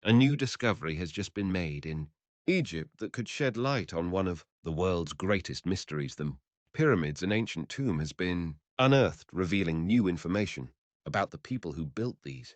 A new discovery has just been made in Egypt that could shed light on one of the world's greatest mysteries. The pyramids, an ancient tomb, has been unearthed, revealing new information about the people who built these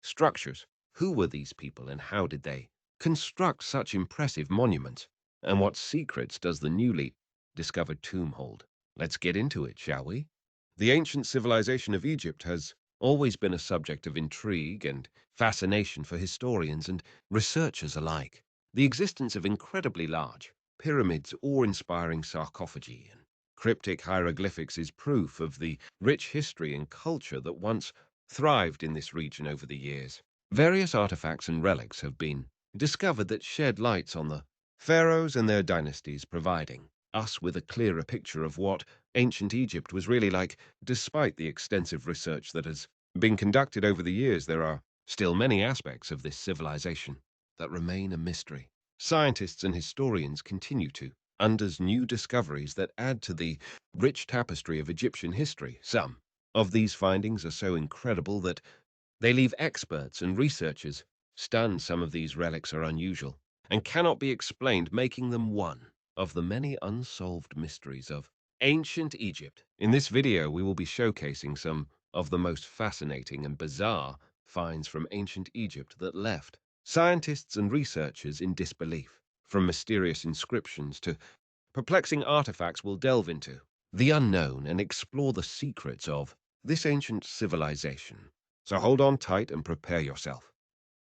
structures. Who were these people and how did they construct such impressive monuments? And what secrets does the newly discovered tomb hold? Let's get into it, shall we? The ancient civilization of Egypt has always been a subject of intrigue and fascination for historians and researchers alike. The existence of incredibly large pyramids, awe-inspiring sarcophagi, and cryptic hieroglyphics is proof of the rich history and culture that once thrived in this region over the years. Various artifacts and relics have been discovered that shed lights on the pharaohs and their dynasties, providing us with a clearer picture of what ancient Egypt was really like. Despite the extensive research that has been conducted over the years, there are still many aspects of this civilization that remain a mystery. Scientists and historians continue to unearth new discoveries that add to the rich tapestry of Egyptian history. Some of these findings are so incredible that they leave experts and researchers stunned. Some of these relics are unusual and cannot be explained, making them one of the many unsolved mysteries of ancient Egypt. In this video, we will be showcasing some of the most fascinating and bizarre finds from ancient Egypt that left scientists and researchers in disbelief. From mysterious inscriptions to perplexing artifacts, we'll delve into the unknown and explore the secrets of this ancient civilization. So hold on tight and prepare yourself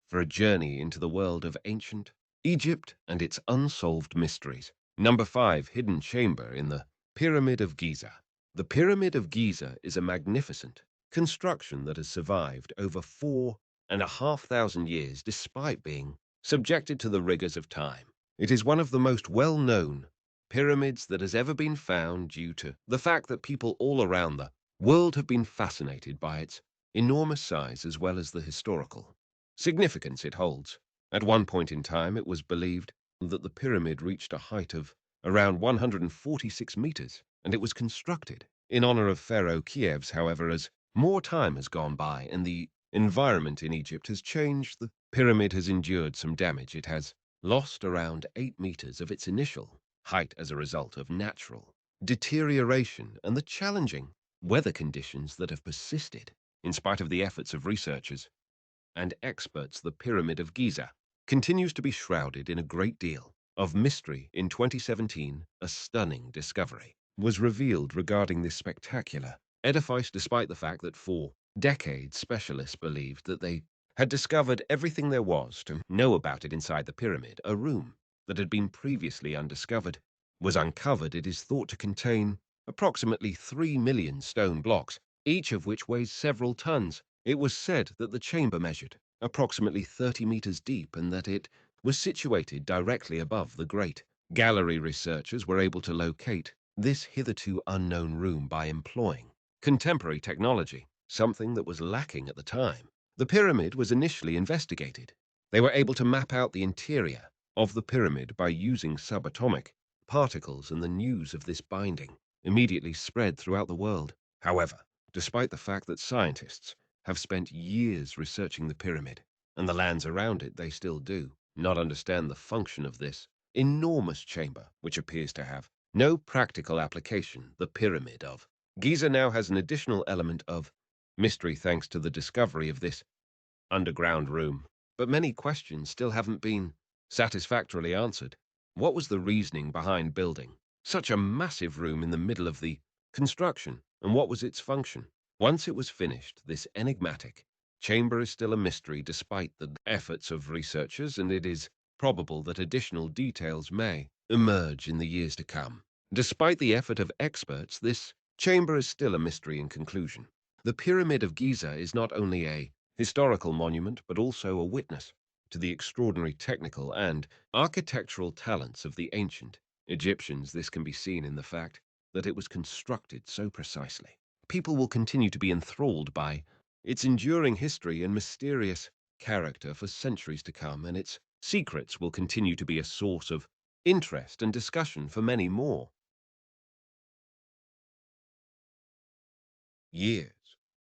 for a journey into the world of ancient Egypt and its unsolved mysteries. Number 5, Hidden Chamber in the Pyramid of Giza. The Pyramid of Giza is a magnificent construction that has survived over 4,500 years despite being subjected to the rigors of time. It is one of the most well-known pyramids that has ever been found due to the fact that people all around the world have been fascinated by its enormous size as well as the historical significance it holds. At one point in time, it was believed that the pyramid reached a height of around 146 meters, and it was constructed in honor of Pharaoh Kiev. However, as more time has gone by and the environment in Egypt has changed, the pyramid has endured some damage. It has lost around 8 meters of its initial height as a result of natural deterioration and the challenging weather conditions that have persisted. In spite of the efforts of researchers and experts, the Pyramid of Giza continues to be shrouded in a great deal of mystery. In 2017, a stunning discovery was revealed regarding this spectacular edifice, despite the fact that for decades specialists believed that they had discovered everything there was to know about it inside the pyramid. A room that had been previously undiscovered was uncovered. It is thought to contain approximately 3 million stone blocks, each of which weighs several tons. It was said that the chamber measured approximately 30 meters deep and that it was situated directly above the Great Gallery. Researchers were able to locate this hitherto unknown room by employing contemporary technology, something that was lacking at the time the pyramid was initially investigated. They were able to map out the interior of the pyramid by using subatomic particles, and the news of this binding immediately spread throughout the world. However, despite the fact that scientists have spent years researching the pyramid and the lands around it, they still do not understand the function of this enormous chamber, which appears to have no practical application. The Pyramid of Giza now has an additional element of mystery thanks to the discovery of this underground room. But many questions still haven't been satisfactorily answered. What was the reasoning behind building such a massive room in the middle of the construction, and what was its function? Once it was finished, this enigmatic chamber is still a mystery despite the efforts of researchers, and it is probable that additional details may emerge in the years to come. Despite the effort of experts, this chamber is still a mystery. In conclusion, the Pyramid of Giza is not only a historical monument, but also a witness to the extraordinary technical and architectural talents of the ancient Egyptians. This can be seen in the fact that it was constructed so precisely. People will continue to be enthralled by its enduring history and mysterious character for centuries to come, and its secrets will continue to be a source of interest and discussion for many more years.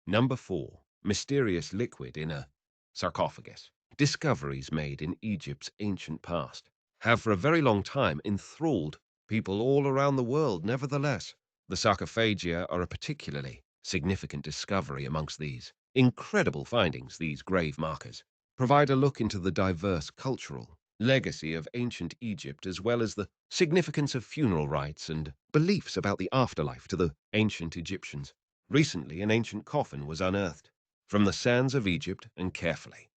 Number 4, mysterious liquid in a sarcophagus. discoveries made in Egypt's ancient past have for a very long time enthralled people all around the world. Nevertheless, the sarcophagia are a particularly significant discovery amongst these incredible findings. These grave markers provide a look into the diverse cultural legacy of ancient Egypt, as well as the significance of funeral rites and beliefs about the afterlife to the ancient Egyptians. Recently, an ancient coffin was unearthed from the sands of Egypt and carefully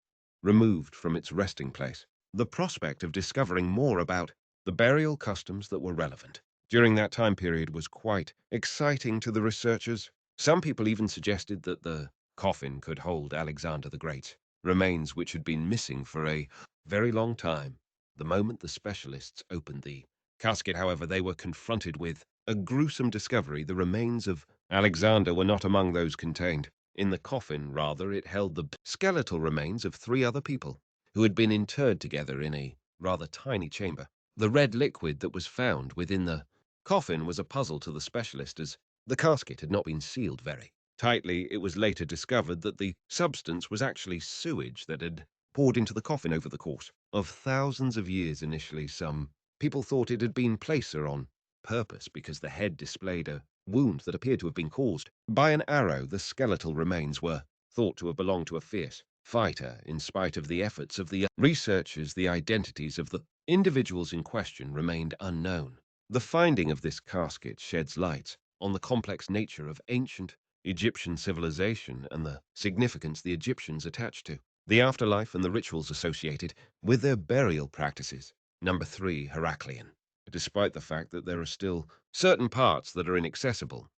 removed from its resting place. The prospect of discovering more about the burial customs that were relevant during that time period was quite exciting to the researchers. Some people even suggested that the coffin could hold Alexander the Great's remains, which had been missing for a very long time. The moment the specialists opened the casket, however, they were confronted with a gruesome discovery. The remains of Alexander were not among those contained in the coffin. Rather, it held the skeletal remains of three other people who had been interred together in a rather tiny chamber. The red liquid that was found within the coffin was a puzzle to the specialist, as the casket had not been sealed very tightly. It was later discovered that the substance was actually sewage that had poured into the coffin over the course of thousands of years. Initially, some people thought it had been placed there on purpose because the head displayed a wound that appeared to have been caused by an arrow. The skeletal remains were thought to have belonged to a fierce fighter. In spite of the efforts of the researchers, the identities of the individuals in question remained unknown. The finding of this casket sheds light on the complex nature of ancient Egyptian civilization and the significance the Egyptians attached to the afterlife and the rituals associated with their burial practices. Number 3, Heraclean. Despite the fact that there are still certain parts that are inaccessible,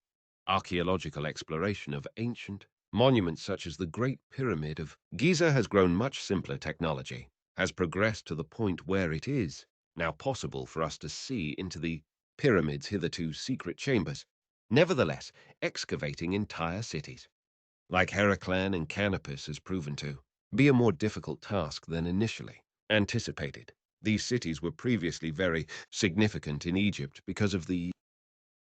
archaeological exploration of ancient monuments such as the Great Pyramid of Giza has grown much simpler. Technology has progressed to the point where it is now possible for us to see into the pyramid's hitherto secret chambers. Nevertheless, excavating entire cities, like Heraclean and Canopus, has proven to be a more difficult task than initially anticipated. These cities were previously very significant in Egypt because of the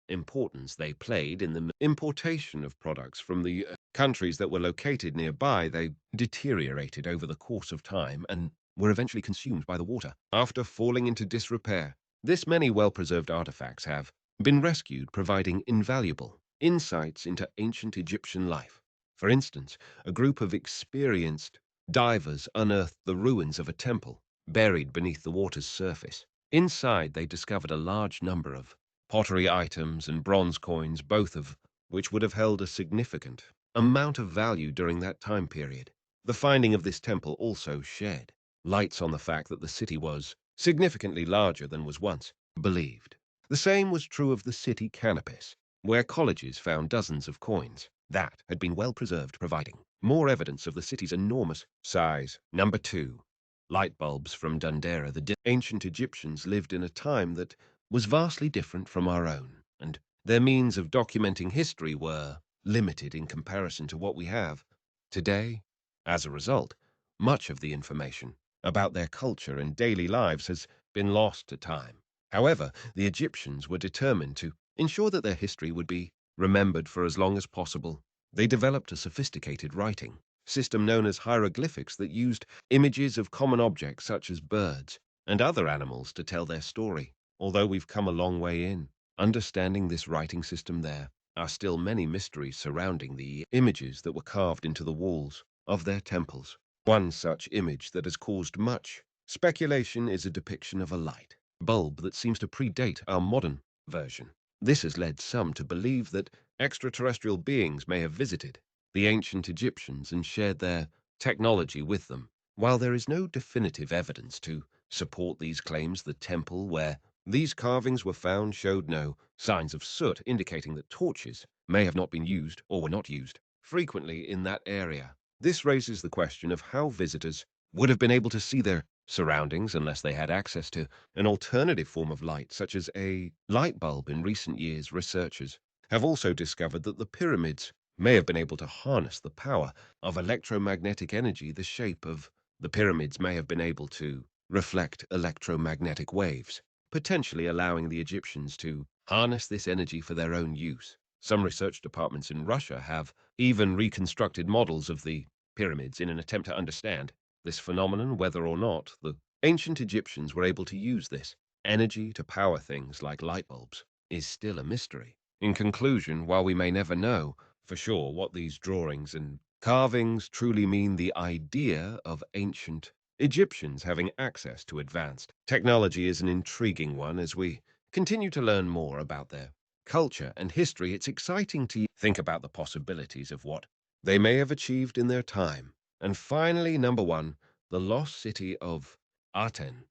importance they played in the importation of products from the countries that were located nearby. They deteriorated over the course of time and were eventually consumed by the water. After falling into disrepair, this many well-preserved artifacts have been rescued, providing invaluable insights into ancient Egyptian life. For instance, a group of experienced divers unearthed the ruins of a temple buried beneath the water's surface. Inside, they discovered a large number of pottery items and bronze coins, both of which would have held a significant amount of value during that time period. The finding of this temple also shed lights on the fact that the city was significantly larger than was once believed. The same was true of the city Canopus, where colleges found dozens of coins that had been well preserved, providing more evidence of the city's enormous size. Number 2, light bulbs from Dundera. The ancient Egyptians lived in a time that was vastly different from our own, and their means of documenting history were limited in comparison to what we have today. As a result, much of the information about their culture and daily lives has been lost to time. However, the Egyptians were determined to ensure that their history would be remembered for as long as possible. They developed a sophisticated writing system known as hieroglyphics that used images of common objects such as birds and other animals to tell their story. Although we've come a long way in understanding this writing system, there are still many mysteries surrounding the images that were carved into the walls of their temples. One such image that has caused much speculation is a depiction of a light bulb that seems to predate our modern version. This has led some to believe that extraterrestrial beings may have visited the ancient Egyptians and shared their technology with them. While there is no definitive evidence to support these claims, the temple where these carvings were found showed no signs of soot, indicating that torches may have not been used or were not used frequently in that area. This raises the question of how visitors would have been able to see their surroundings unless they had access to an alternative form of light, such as a light bulb. In recent years, researchers have also discovered that the pyramids may have been able to harness the power of electromagnetic energy. The shape of the pyramids may have been able to reflect electromagnetic waves, potentially allowing the Egyptians to harness this energy for their own use. Some research departments in Russia have even reconstructed models of the pyramids in an attempt to understand this phenomenon, whether or not the ancient Egyptians were able to use this energy to power things like light bulbs, is still a mystery. In conclusion, while we may never know for sure what these drawings and carvings truly mean, the idea of ancient Egyptians having access to advanced technology is an intriguing one. As we continue to learn more about their culture and history, it's exciting to think about the possibilities of what they may have achieved in their time. And finally, number one, the lost city of Aten.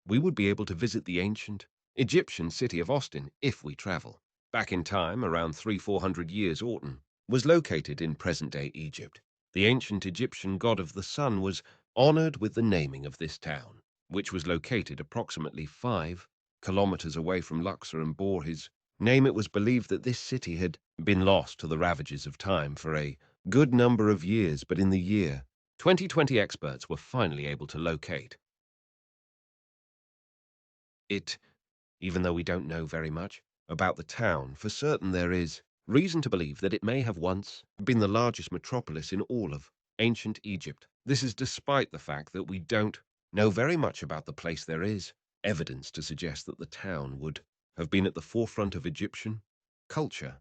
We would be able to visit the ancient Egyptian city of Austin if we travel. Back in time, around 300-400 years, Aten was located in present-day Egypt. The ancient Egyptian god of the sun was honored with the naming of this town, which was located approximately 5 kilometers away from Luxor and bore his name. It was believed that this city had been lost to the ravages of time for a good number of years, but in the year 2020, experts were finally able to locate it. Even though we don't know very much about the town for certain, there is reason to believe that it may have once been the largest metropolis in all of ancient Egypt. This is despite the fact that we don't know very much about the place. There is evidence to suggest that the town would have been at the forefront of Egyptian culture,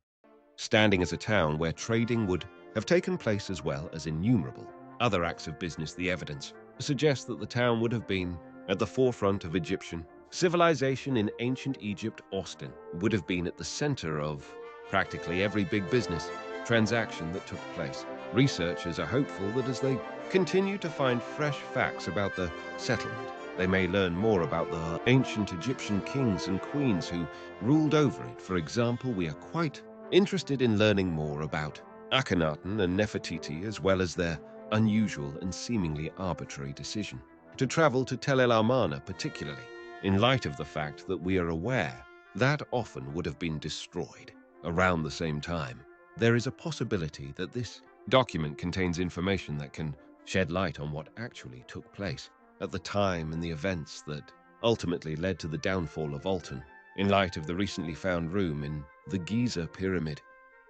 standing as a town where trading would have taken place as well as innumerable other acts of business. The evidence suggests that the town would have been at the forefront of Egyptian civilization. In ancient Egypt, Austin would have been at the center of practically every big business transaction that took place. Researchers are hopeful that as they continue to find fresh facts about the settlement, they may learn more about the ancient Egyptian kings and queens who ruled over it. For example, we are quite interested in learning more about Akhenaten and Nefertiti, as well as their unusual and seemingly arbitrary decision to travel to Tel El Amarna, particularly in light of the fact that we are aware that often would have been destroyed around the same time. There is a possibility that this document contains information that can shed light on what actually took place at the time and the events that ultimately led to the downfall of Alton. In light of the recently found room in the Giza pyramid,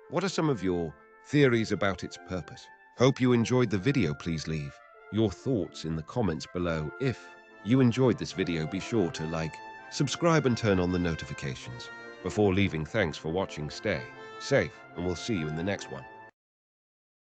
what are some of your theories about its purpose? Hope you enjoyed the video. Please leave your thoughts in the comments below. If you enjoyed this video, be sure to like, subscribe, and turn on the notifications. Before leaving, thanks for watching. Stay safe, and we'll see you in the next one.